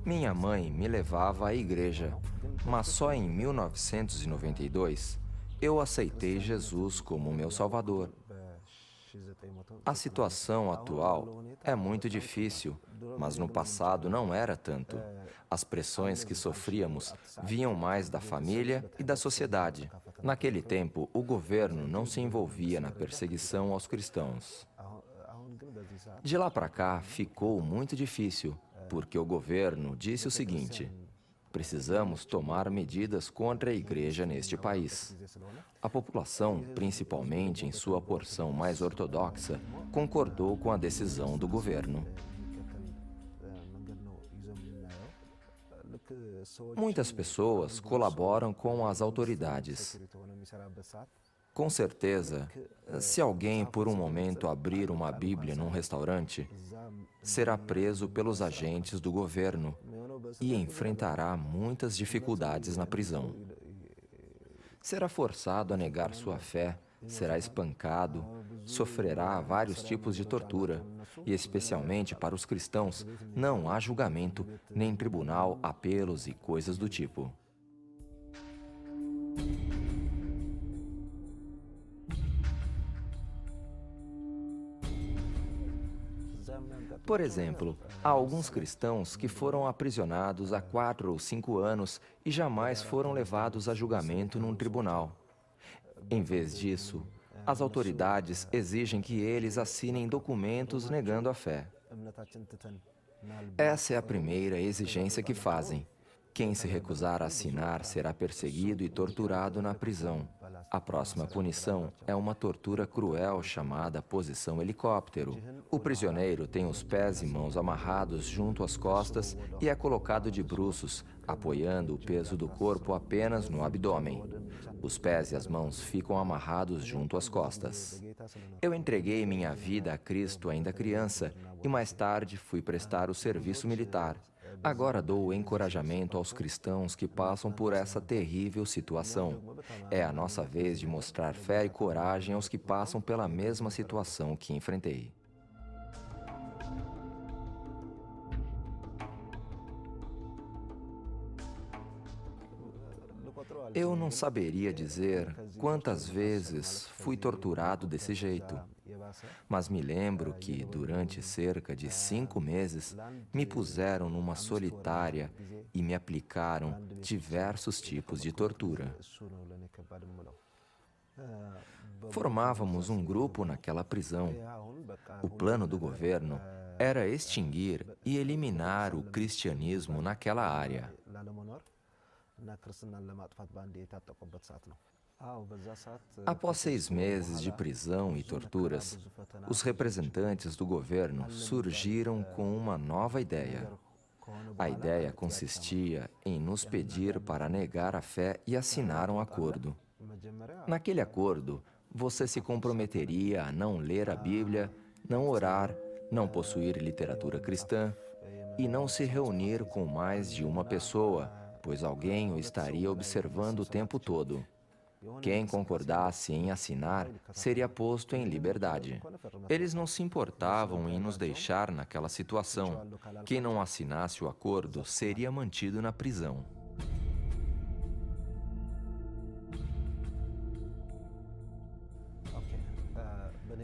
Minha mãe me levava à igreja, mas só em 1992 eu aceitei Jesus como meu Salvador. A situação atual é muito difícil, mas no passado não era tanto. As pressões que sofríamos vinham mais da família e da sociedade. Naquele tempo, o governo não se envolvia na perseguição aos cristãos. De lá para cá, ficou muito difícil, porque o governo disse o seguinte: precisamos tomar medidas contra a igreja neste país. A população, principalmente em sua porção mais ortodoxa, concordou com a decisão do governo. Muitas pessoas colaboram com as autoridades. Com certeza, se alguém por um momento abrir uma Bíblia num restaurante, será preso pelos agentes do governo e enfrentará muitas dificuldades na prisão. Será forçado a negar sua fé, será espancado, sofrerá vários tipos de tortura, e especialmente para os cristãos, não há julgamento, nem tribunal, apelos e coisas do tipo. Por exemplo, há alguns cristãos que foram aprisionados há 4 ou 5 anos e jamais foram levados a julgamento num tribunal. Em vez disso, as autoridades exigem que eles assinem documentos negando a fé. Essa é a primeira exigência que fazem. Quem se recusar a assinar será perseguido e torturado na prisão. A próxima punição é uma tortura cruel chamada posição helicóptero. O prisioneiro tem os pés e mãos amarrados junto às costas e é colocado de bruços, apoiando o peso do corpo apenas no abdômen. Os pés e as mãos ficam amarrados junto às costas. Eu entreguei minha vida a Cristo ainda criança e mais tarde fui prestar o serviço militar. Agora dou encorajamento aos cristãos que passam por essa terrível situação. É a nossa vez de mostrar fé e coragem aos que passam pela mesma situação que enfrentei. Eu não saberia dizer quantas vezes fui torturado desse jeito, mas me lembro que, durante cerca de 5 meses, me puseram numa solitária e me aplicaram diversos tipos de tortura. Formávamos um grupo naquela prisão. O plano do governo era extinguir e eliminar o cristianismo naquela área. Após 6 meses de prisão e torturas, os representantes do governo surgiram com uma nova ideia. A ideia consistia em nos pedir para negar a fé e assinar um acordo. Naquele acordo, você se comprometeria a não ler a Bíblia, não orar, não possuir literatura cristã e não se reunir com mais de uma pessoa, pois alguém o estaria observando o tempo todo. Quem concordasse em assinar seria posto em liberdade. Eles não se importavam em nos deixar naquela situação. Quem não assinasse o acordo seria mantido na prisão.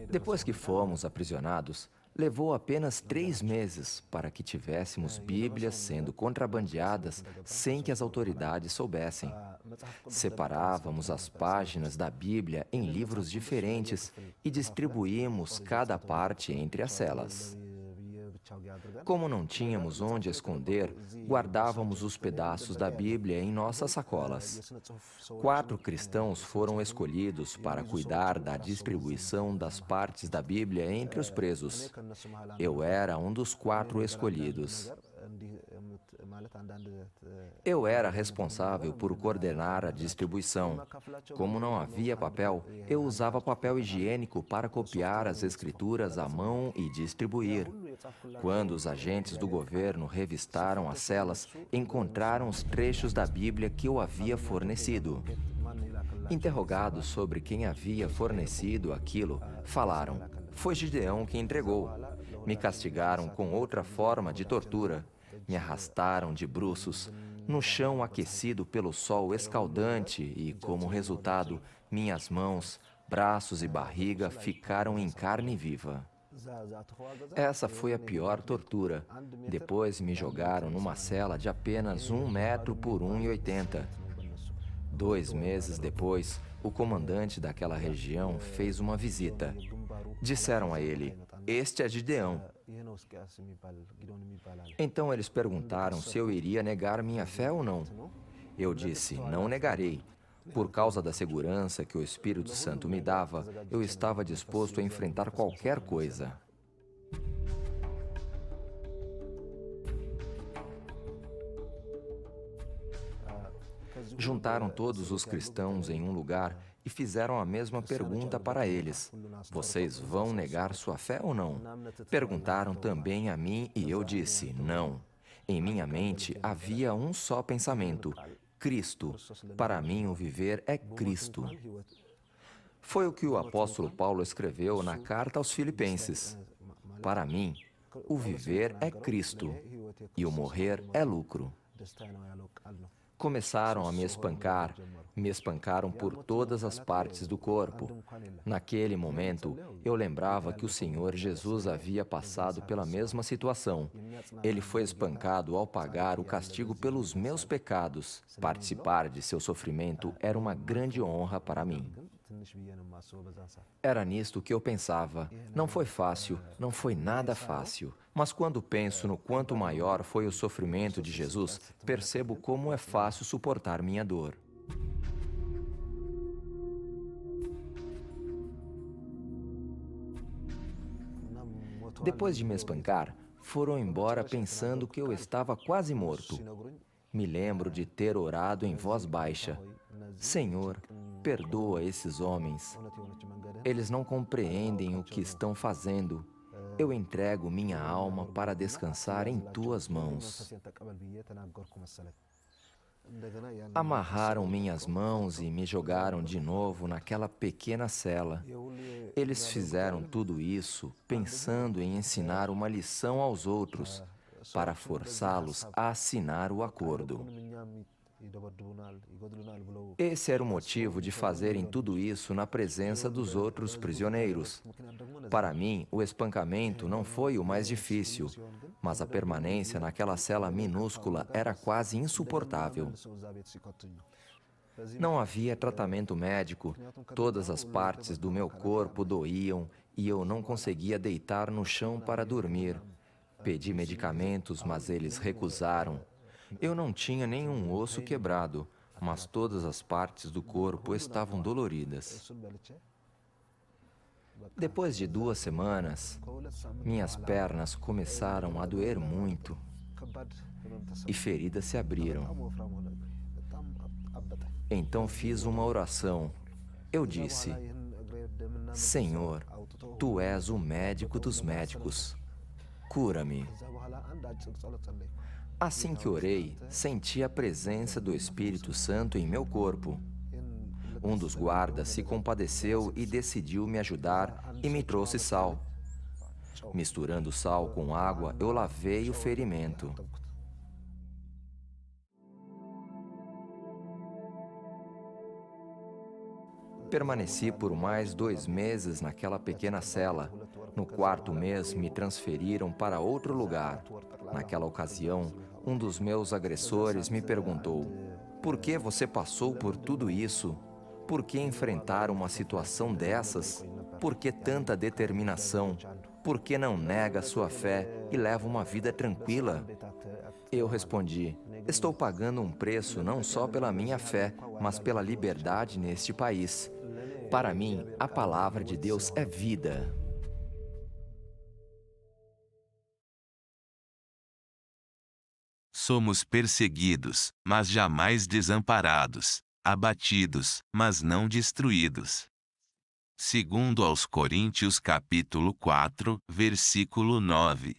Depois que fomos aprisionados, levou apenas 3 meses para que tivéssemos Bíblias sendo contrabandeadas sem que as autoridades soubessem. Separávamos as páginas da Bíblia em livros diferentes e distribuímos cada parte entre as celas. Como não tínhamos onde esconder, guardávamos os pedaços da Bíblia em nossas sacolas. 4 cristãos foram escolhidos para cuidar da distribuição das partes da Bíblia entre os presos. Eu era um dos 4 escolhidos. Eu era responsável por coordenar a distribuição. Como não havia papel, eu usava papel higiênico para copiar as escrituras à mão e distribuir. Quando os agentes do governo revistaram as celas, encontraram os trechos da Bíblia que eu havia fornecido. Interrogados sobre quem havia fornecido aquilo, falaram: foi Gideão que entregou. Me castigaram com outra forma de tortura. Me arrastaram de bruços no chão aquecido pelo sol escaldante e, como resultado, minhas mãos, braços e barriga ficaram em carne viva. Essa foi a pior tortura. Depois me jogaram numa cela de apenas 1 metro por 1,80. 2 meses depois, o comandante daquela região fez uma visita. Disseram a ele: "Este é Gideão." Então eles perguntaram se eu iria negar minha fé ou não. Eu disse: "Não negarei." Por causa da segurança que o Espírito Santo me dava, eu estava disposto a enfrentar qualquer coisa. Juntaram todos os cristãos em um lugar e fizeram a mesma pergunta para eles: "Vocês vão negar sua fé ou não?" Perguntaram também a mim e eu disse: "Não." Em minha mente havia um só pensamento: Cristo. Para mim, o viver é Cristo. Foi o que o apóstolo Paulo escreveu na carta aos Filipenses. Para mim, o viver é Cristo e o morrer é lucro. Começaram a me espancaram por todas as partes do corpo. Naquele momento, eu lembrava que o Senhor Jesus havia passado pela mesma situação. Ele foi espancado ao pagar o castigo pelos meus pecados. Participar de seu sofrimento era uma grande honra para mim. Era nisto que eu pensava. Não foi fácil, não foi nada fácil. Mas quando penso no quanto maior foi o sofrimento de Jesus, percebo como é fácil suportar minha dor. Depois de me espancar, foram embora pensando que eu estava quase morto. Me lembro de ter orado em voz baixa: "Senhor, perdoa esses homens. Eles não compreendem o que estão fazendo. Eu entrego minha alma para descansar em tuas mãos." Amarraram minhas mãos e me jogaram de novo naquela pequena cela. Eles fizeram tudo isso pensando em ensinar uma lição aos outros, para forçá-los a assinar o acordo. Esse era o motivo de fazerem tudo isso na presença dos outros prisioneiros. Para mim, o espancamento não foi o mais difícil, mas a permanência naquela cela minúscula era quase insuportável. Não havia tratamento médico, todas as partes do meu corpo doíam e eu não conseguia deitar no chão para dormir. Pedi medicamentos, mas eles recusaram. Eu não tinha nenhum osso quebrado, mas todas as partes do corpo estavam doloridas. Depois de 2 semanas, minhas pernas começaram a doer muito e feridas se abriram. Então fiz uma oração. Eu disse: "Senhor, Tu és o médico dos médicos. Cura-me." Assim que orei, senti a presença do Espírito Santo em meu corpo. Um dos guardas se compadeceu e decidiu me ajudar e me trouxe sal. Misturando sal com água, eu lavei o ferimento. Permaneci por mais 2 meses naquela pequena cela. No 4º mês, me transferiram para outro lugar. Naquela ocasião, um dos meus agressores me perguntou: "Por que você passou por tudo isso? Por que enfrentar uma situação dessas? Por que tanta determinação? Por que não nega sua fé e leva uma vida tranquila?" Eu respondi: "Estou pagando um preço não só pela minha fé, mas pela liberdade neste país. Para mim, a palavra de Deus é vida." Somos perseguidos, mas jamais desamparados, abatidos, mas não destruídos. Segundo aos Coríntios capítulo 4, versículo 9.